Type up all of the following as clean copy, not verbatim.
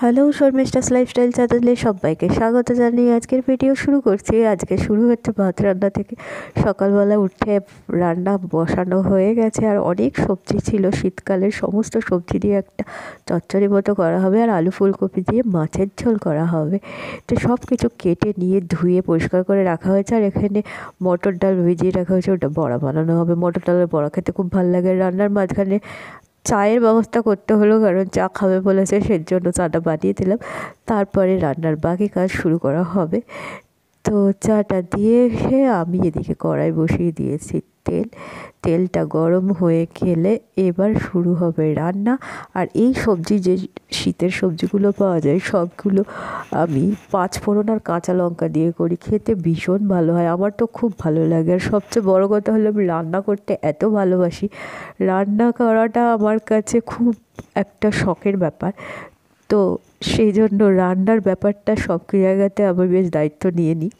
Hello Sharmistha's lifestyle চ্যানেলে সবাইকে স্বাগত জানিয়ে আজকের ভিডিও শুরু করছি। আজকে শুরু হচ্ছে ভাত রান্না থেকে। সকালবেলা উঠে রান্না বসানো হয়ে গেছে আর অনেক সবজি ছিল, শীতকালের সমস্ত সবজি দিয়ে একটা চচ্চড়ি মতো করা হবে আর আলু ফুলকপি দিয়ে মাছের ঝোল করা হবে। তো সব কিছু কেটে নিয়ে ধুয়ে পরিষ্কার করে রাখা হয়েছে আর এখানে মটর ডাল ভিজিয়ে রাখা হয়েছে, ওটা বড়া বানানো হবে। মটর ডালের বড়া খেতে খুব ভালো লাগে। রান্নার মাঝখানে চায়ের ব্যবস্থা করতে হলো, কারণ চা খাবে বলেছে, সেজন্য চাটা বানিয়ে দিলাম। তারপরে রান্নার বাকি কাজ শুরু করা হবে। তো চাটা দিয়ে এসে আমি এদিকে কড়াই বসিয়ে দিয়েছি তেলটা গরম হয়ে গেলে এবার শুরু হবে রান্না। আর এই সবজি, যে শীতের সবজিগুলো পাওয়া যায় সবগুলো আমি 5 ফোড়ন আর কাঁচা লঙ্কা দিয়ে করি, খেতে ভীষণ ভালো হয়। আমার তো খুব ভালো লাগে। আর সবচেয়ে বড় কথা হলো আমি রান্না করতে এত ভালোবাসি, রান্না করাটা আমার কাছে খুব একটা শখের ব্যাপার। তো সেই জন্য রান্নার ব্যাপারটা সব জায়গাতে আমি বেশ দায়িত্ব নিয়ে নিই।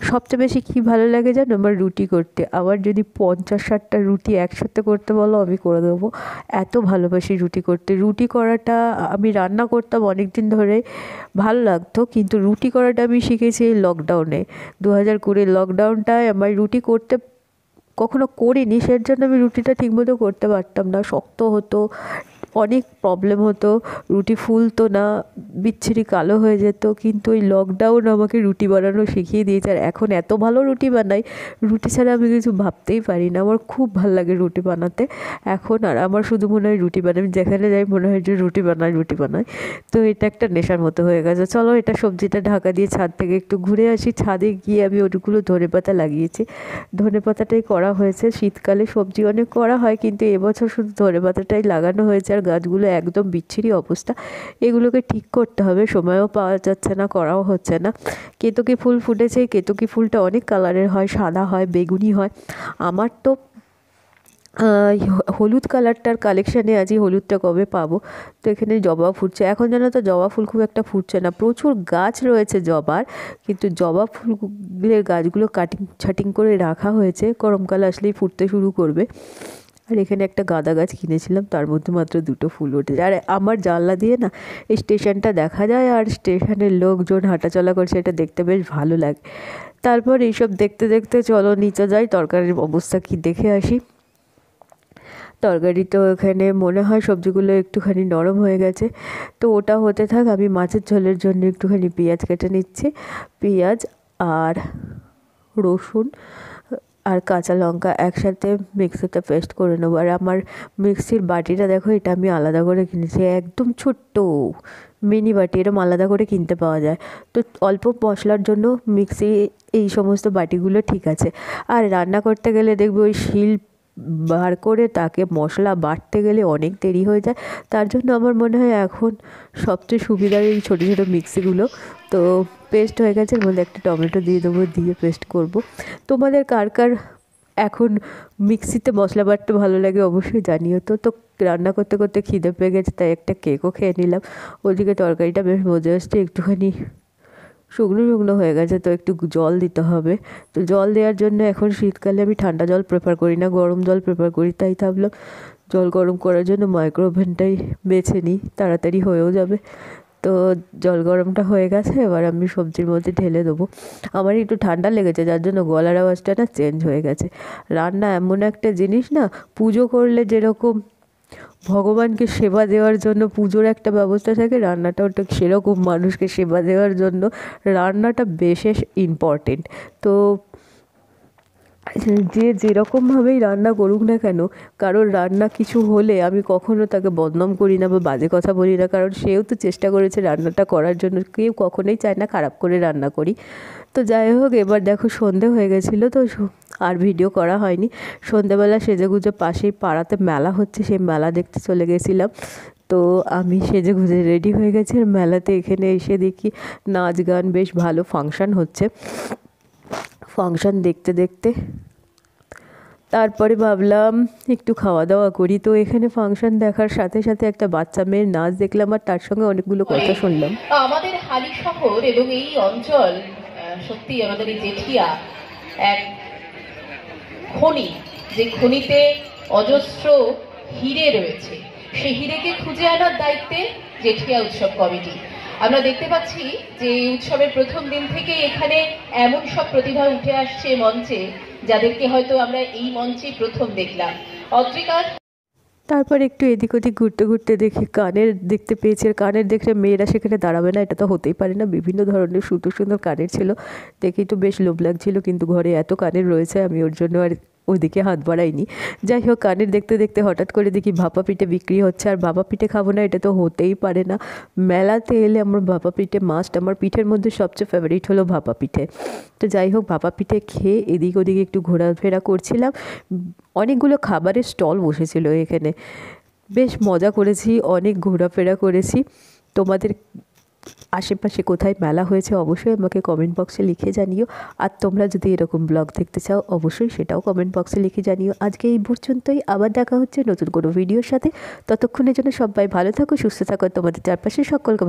সবচেয়ে বেশি কী ভালো লাগে জানো? আমার রুটি করতে। আবার যদি 50-60টা রুটি একসাথে করতে বলো আমি করে দেবো, এত ভালোবাসি রুটি করতে। রুটি করাটা আমি রান্না করতাম অনেক দিন ধরে, ভালো লাগতো, কিন্তু রুটি করাটা আমি শিখেছি এই লকডাউনে। 2020 লকডাউনটায় আমার রুটি করতে কখনো করিনি, সের জন্য আমি রুটিটা ঠিকমতো করতে পারতাম না, শক্ত হতো, অনেক প্রবলেম হতো, রুটি ফুলতো না, বিচ্ছিরি কালো হয়ে যেত। কিন্তু ওই লকডাউন আমাকে রুটি বানানো শিখিয়ে দিয়েছে আর এখন এত ভালো রুটি বানাই, রুটি ছাড়া আমি কিছু ভাবতেই পারি না। আমার খুব ভালো লাগে রুটি বানাতে এখন। আর আমার শুধু মনে হয় রুটি বানাই, আমি যেখানে যাই মনে হয় যে রুটি বানাই। তো এটা একটা নেশার মতো হয়ে গেছে। চলো এটা সবজিটা ঢাকা দিয়ে ছাদ থেকে একটু ঘুরে আসি। ছাদে গিয়ে আমি ওইগুলো ধনেপাতা লাগিয়েছি, ধনেপাতাটাই করা হয়েছে। শীতকালে সবজি অনেক করা হয়, কিন্তু এবছর শুধু ধনেপাতাটাই লাগানো হয়েছে। আর গাছগুলো একদম বিচ্ছিরি অবস্থা, এগুলোকে ঠিক করতে হবে, সময়ও পাওয়া যাচ্ছে না, করাও হচ্ছে না। কেতকী ফুল ফুটেছে, কেতকী ফুলটা অনেক কালারের হয়, সাদা হয়, বেগুনি হয়। আমার তো হলুদ কালারটার কালেকশানে আছি, হলুদটা কবে পাবো। তো এখানে জবা ফুটছে এখন, জানো তো জবা ফুল খুব একটা ফুটছে না। প্রচুর গাছ রয়েছে জবার, কিন্তু জবা ফুলের গাছগুলো কাটিং ছাটিং করে রাখা হয়েছে, গরমকাল আসলেই ফুটতে শুরু করবে। আর এখানে একটা গাঁদা গাছ কিনেছিলাম, তার মধ্যে মাত্র 2টো ফুল উঠেছে। আর আমার জানলা দিয়ে না এই স্টেশনটা দেখা যায় আর স্টেশনের লোকজন হাঁটাচলা করছে, এটা দেখতে বেশ ভালো লাগে। তারপর এইসব দেখতে দেখতে চলো নিচে যাই, তরকারির অবস্থা কি দেখে আসি। তরকারি তো এখানে মনে হয় সবজিগুলো একটুখানি নরম হয়ে গেছে, তো ওটা হতে থাক। আমি মাছের ঝোলের জন্য একটুখানি পেঁয়াজ কেটে নিচ্ছি। পেঁয়াজ আর রসুন আর কাঁচা লঙ্কা একসাথে মিক্সিতে পেস্ট করে নেবো। আর আমার মিক্সির বাটিটা দেখো, এটা আমি আলাদা করে কিনেছি, একদম ছোট্ট মিনি বাটি, এরকম আলাদা করে কিনতে পাওয়া যায়। তো অল্প মশলার জন্য মিক্সি এই সমস্ত বাটিগুলো ঠিক আছে। আর রান্না করতে গেলে দেখবে ওই শিল বার করে তাকে মশলা বাটতে গেলে অনেক দেরি হয়ে যায়। তার জন্য আমার মনে হয় এখন সবচেয়ে সুবিধার এই ছোটো ছোটো মিক্সিগুলো। তো পেস্ট হয়ে গেছে, এর মধ্যে একটা টমেটো দিয়ে দেবো, দিয়ে পেস্ট করব। তোমাদের কার কার এখন মিক্সিতে মশলা বাটতে ভালো লাগে অবশ্যই জানিও তো। তো রান্না করতে করতে খিদে পেয়ে গেছে, তাই একটা কেকও খেয়ে নিলাম। ওদিকে তরকারিটা বেশ মজা আসছে, একটুখানি শুকনো শুকনো হয়ে গেছে, তো একটু জল দিতে হবে। তো জল দেওয়ার জন্য এখন শীতকালে আমি ঠান্ডা জল প্রেফার করি না, গরম জল প্রেফার করি। তাই ভাবলাম জল গরম করার জন্য মাইক্রো ওভেনটাই বেছে নিই, তাড়াতাড়ি হয়েও যাবে। তো জল গরমটা হয়ে গেছে, এবার আমি সবজির মধ্যে ঢেলে দেবো। আমার একটু ঠান্ডা লেগেছে, যার জন্য গলার আওয়াজটা না চেঞ্জ হয়ে গেছে। রান্না এমন একটা জিনিস না, পুজো করলে যেরকম ভগবানকে সেবা দেওয়ার জন্য পুজোর একটা ব্যবস্থা থাকে, রান্নাটাও ঠিক সেরকম মানুষকে সেবা দেওয়ার জন্য রান্নাটা বিশেষ ইম্পর্টেন্ট। তো যে যেরকমভাবেই রান্না করুক না কেন, কারোর রান্না কিছু হলে আমি কখনো তাকে বদনাম করি না বা বাজে কথা বলি না, কারণ সেও তো চেষ্টা করেছে রান্নাটা করার জন্য। কেউ কখনোই চায় না খারাপ করে রান্না করি। তো যাই হোক, এবার দেখো সন্ধে হয়ে গেছিলো, তো আর ভিডিও করা হয়নি। সন্ধেবেলা সেজেগুজে পাশেই পাড়াতে মেলা হচ্ছে, সেই মেলা দেখতে চলে গেছিলাম। তো আমি সেজেগুজে রেডি হয়ে গেছি, আর মেলাতে এখানে এসে দেখি নাচ গান বেশ ভালো ফাংশান হচ্ছে। ফাংশান দেখতে দেখতে তারপরে ভাবলাম একটু খাওয়া দাওয়া করি। তো এখানে ফাংশন দেখার সাথে সাথে একটা বাচ্চা মেয়ের নাচ দেখলাম, আর তার সঙ্গে অনেকগুলো কথা শুনলাম। আমাদের হালি শহর এবং এই অঞ্চল সত্যি আমাদের এই জেঠিয়া এক খনি, যে খনিতে অজস্র হিরে রয়েছে। সেই হিরেকে খুঁজে আনার দায়িত্বে জেঠিয়া উৎসব কমিটি। আমরা দেখতে পাচ্ছি যে এই উৎসবের প্রথম দিন থেকে এখানে এমন সব প্রতিভা উঠে আসছে মঞ্চে, যাদেরকে হয়তো আমরা এই মঞ্চে প্রথম দেখলাম। অত্রিকা তারপর একটু এদিক ওদিক ঘুরতে ঘুরতে দেখি কানের দেখতে পেয়েছি, আর কানের দেখলে মেয়েরা সেখানে দাঁড়াবে না, এটা তো হতেই পারে না। বিভিন্ন ধরনের সুন্দর সুন্দর কানের ছিল, দেখে তো বেশ লোভ লাগছিল, কিন্তু ঘরে এত কানের রয়েছে আমি ওর জন্য আর ওইদিকে হাত বাড়াইনি। যাই হোক, কানের দেখতে দেখতে হঠাৎ করে দেখি ভাপা পিঠে বিক্রি হচ্ছে, আর ভাপা পিঠে খাবো না এটা তো হতেই পারে না। মেলাতে এলে আমার ভাপা পিঠে মাস্ট। আমার পিঠের মধ্যে সবচেয়ে ফেভারিট হলো ভাপা পিঠে। তো যাই হোক, ভাপা পিঠে খেয়ে এদিক ওদিকে একটু ঘোরাফেরা করছিলাম। অনেকগুলো খাবারের স্টল বসেছিল এখানে, বেশ মজা করেছি, অনেক ঘোরাফেরা করেছি। তোমাদের আশেপাশে কোথায় মেলা হয়েছে অবশ্যই আমাকে কমেন্ট বক্সে লিখে জানিও। আর তোমরা যদি এরকম ব্লগ দেখতে চাও অবশ্যই সেটাও কমেন্ট বক্সে লিখে জানিও। আজকে এই পর্যন্তই, আবার দেখা হচ্ছে নতুন কোনো ভিডিওর সাথে। ততক্ষণের জন্য সবাই ভালো থাকো, সুস্থ থাকো, তোমাদের চারপাশে সকলকে